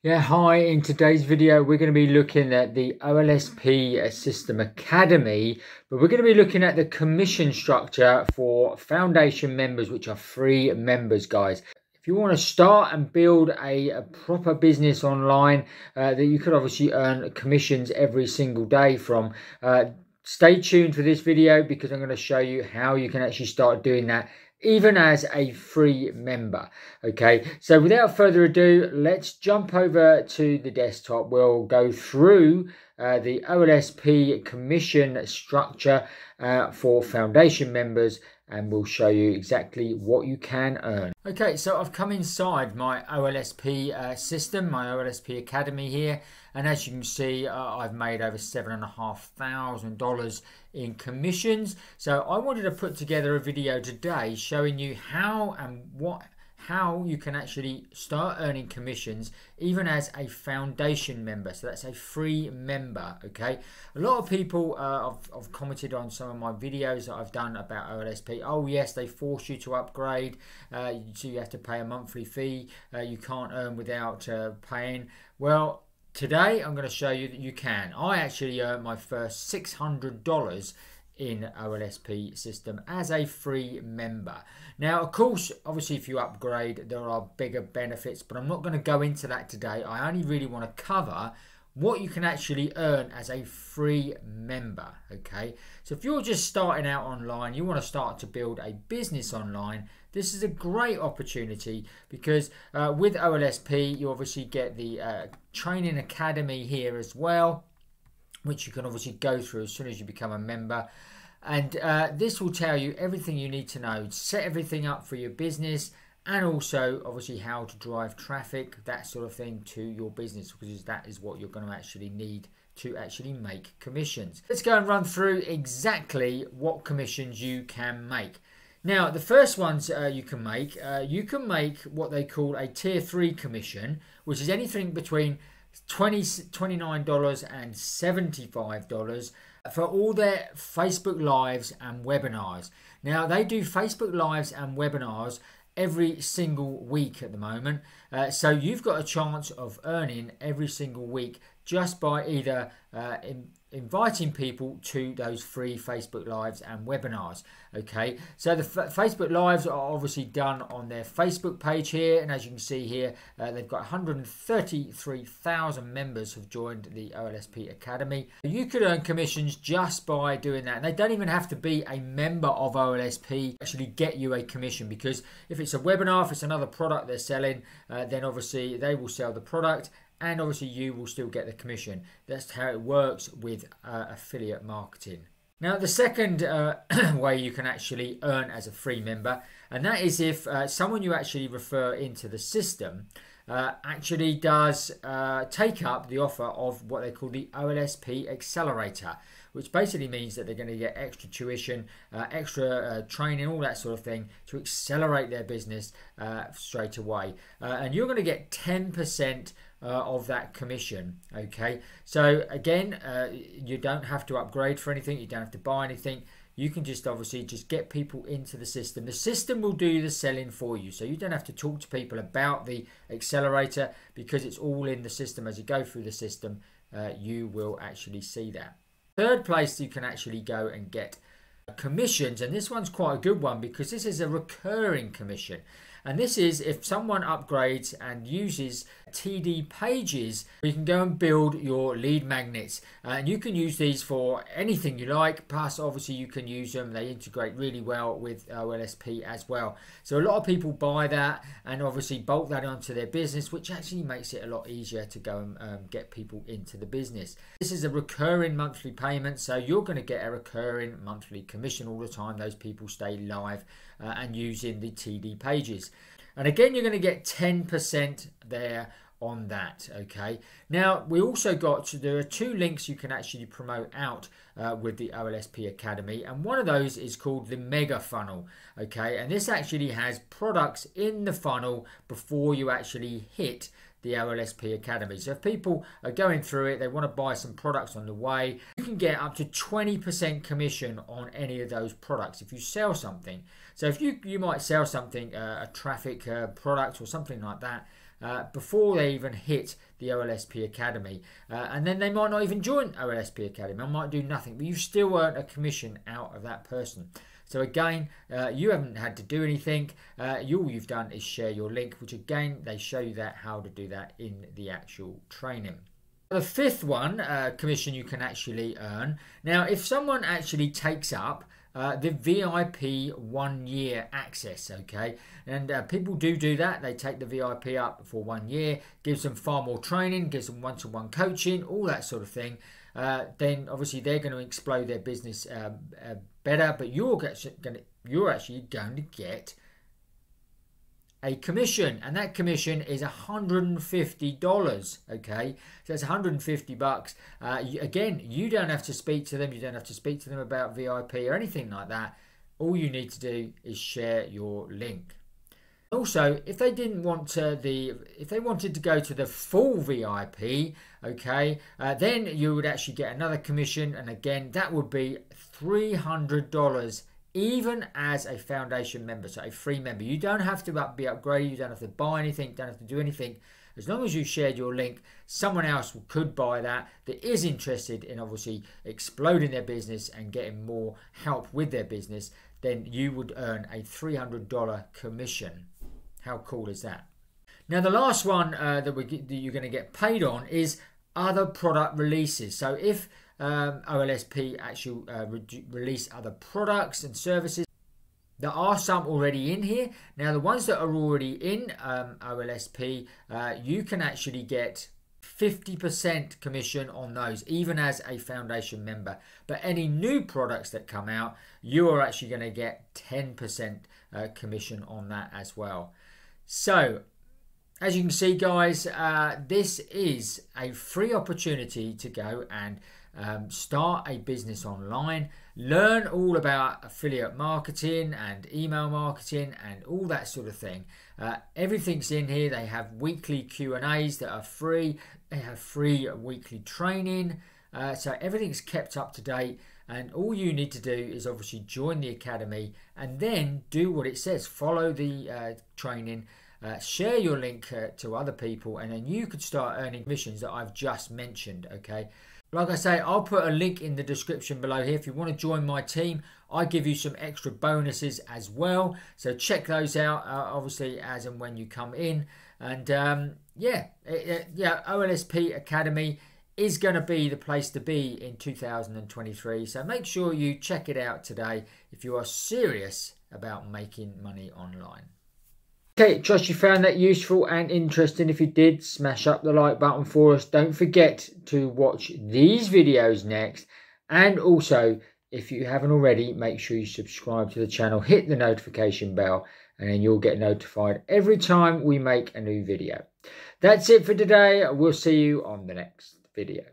Yeah, hi. In today's video, we're going to be looking at the Olsp System Academy, but we're going to be looking at the commission structure for foundation members, which are free members, guys. If you want to start and build a proper business online that you could obviously earn commissions every single day from, stay tuned for this video because I'm going to show you how you can actually start doing that even as a free member. Okay, so without further ado, let's jump over to the desktop. We'll go through the Olsp commission structure for foundation members, and we'll show you exactly what you can earn. Okay, so I've come inside my Olsp system, my Olsp Academy here, and as you can see, I've made over $7,500 in commissions. So I wanted to put together a video today showing you how you can actually start earning commissions even as a foundation member. So that's a free member. Okay, a lot of people have commented on some of my videos that I've done about Olsp. Oh yes, they force you to upgrade, so you have to pay a monthly fee, you can't earn without paying. Well, today I'm going to show you that you can. I actually earned my first $600 in Olsp system as a free member. Now, of course, obviously if you upgrade, there are bigger benefits, but I'm not going to go into that today. I only really want to cover what you can actually earn as a free member. Okay, so if you're just starting out online, you want to start to build a business online, this is a great opportunity because with Olsp you obviously get the training academy here as well, which you can obviously go through as soon as you become a member. And this will tell you everything you need to know, set everything up for your business, and also obviously how to drive traffic, that sort of thing, to your business, because that is what you're going to actually need to actually make commissions. Let's go and run through exactly what commissions you can make. Now, the first ones you can make what they call a tier 3 commission, which is anything between $29 and $75 for all their Facebook Lives and webinars. Now, they do Facebook Lives and webinars every single week at the moment. So you've got a chance of earning every single week just by either inviting people to those free Facebook Lives and webinars. Okay, so the Facebook Lives are obviously done on their Facebook page here, and as you can see here, they've got 133,000 members have joined the Olsp Academy. You could earn commissions just by doing that, and they don't even have to be a member of Olsp to actually get you a commission, because if it's a webinar, if it's another product they're selling, then obviously they will sell the product, and obviously you will still get the commission. That's how it works with affiliate marketing. Now, the second way you can actually earn as a free member, and that is if someone you actually refer into the system actually does take up the offer of what they call the Olsp Accelerator, which basically means that they're going to get extra tuition, extra training, all that sort of thing to accelerate their business straight away. And you're going to get 10% of that commission. Okay, so again, you don't have to upgrade for anything, you don't have to buy anything. You can just obviously just get people into the system. The system will do the selling for you, so you don't have to talk to people about the accelerator because it's all in the system. As you go through the system, you will actually see that. Third place you can actually go and get commissions, and this one's quite a good one because this is a recurring commission. And this is if someone upgrades and uses TD pages, you can go and build your lead magnets, and you can use these for anything you like. Plus obviously you can use them, they integrate really well with Olsp as well. So a lot of people buy that and obviously bolt that onto their business, which actually makes it a lot easier to go and get people into the business. This is a recurring monthly payment, so you're going to get a recurring monthly commission all the time those people stay live and using the TD pages. And again, you're going to get 10% there on that. Okay, now we also there are 2 links you can actually promote out with the Olsp Academy, and one of those is called the Mega Funnel. Okay, and this actually has products in the funnel before you actually hit the Olsp Academy. So if people are going through it, they want to buy some products on the way, you can get up to 20% commission on any of those products if you sell something. So if you might sell something, a traffic product or something like that, before they even hit the OLSP Academy. And then they might not even join OLSP Academy. I might do nothing, but you've still earned a commission out of that person. So again, you haven't had to do anything. All you've done is share your link, which again, they show you that how to do that in the actual training. The fifth one, commission you can actually earn. Now, if someone actually takes up the VIP 1 year access, okay, and people do that. They take the VIP up for 1 year, gives them far more training, gives them one-to-one coaching, all that sort of thing. Then obviously they're going to explode their business better, but you're actually going to get a commission, and that commission is $150. Okay, so that's $150. Again, you don't have to speak to them. You don't have to speak to them about VIP or anything like that. All you need to do is share your link. Also, if they didn't want to if they wanted to go to the full VIP, okay, then you would actually get another commission, and again, that would be $300. Even as a foundation member, so a free member. You don't have to be upgraded, you don't have to buy anything, don't have to do anything. As long as you shared your link, someone else could buy that is interested in obviously exploding their business and getting more help with their business, then you would earn a $300 commission. How cool is that? Now the last one that you're going to get paid on is other product releases. So if OLSP actually release other products and services, there are some already in here. Now the ones that are already in OLSP, you can actually get 50% commission on those, even as a foundation member. But any new products that come out, you are actually going to get 10% commission on that as well. So as you can see, guys, this is a free opportunity to go and start a business online, learn all about affiliate marketing and email marketing and all that sort of thing. Everything's in here. They have weekly Q&As that are free. They have free weekly training. So everything's kept up to date, and all you need to do is obviously join the academy and then do what it says. Follow the training, share your link to other people, and then you could start earning commissions that I've just mentioned, okay? Like I say, I'll put a link in the description below here. If you want to join my team, I give you some extra bonuses as well. So check those out, obviously, as and when you come in. And yeah, OLSP Academy is going to be the place to be in 2023. So make sure you check it out today if you are serious about making money online. Okay, trust you found that useful and interesting. If you did, smash up the like button for us. Don't forget to watch these videos next. And also, if you haven't already, make sure you subscribe to the channel, hit the notification bell, and then you'll get notified every time we make a new video. That's it for today. We'll see you on the next video.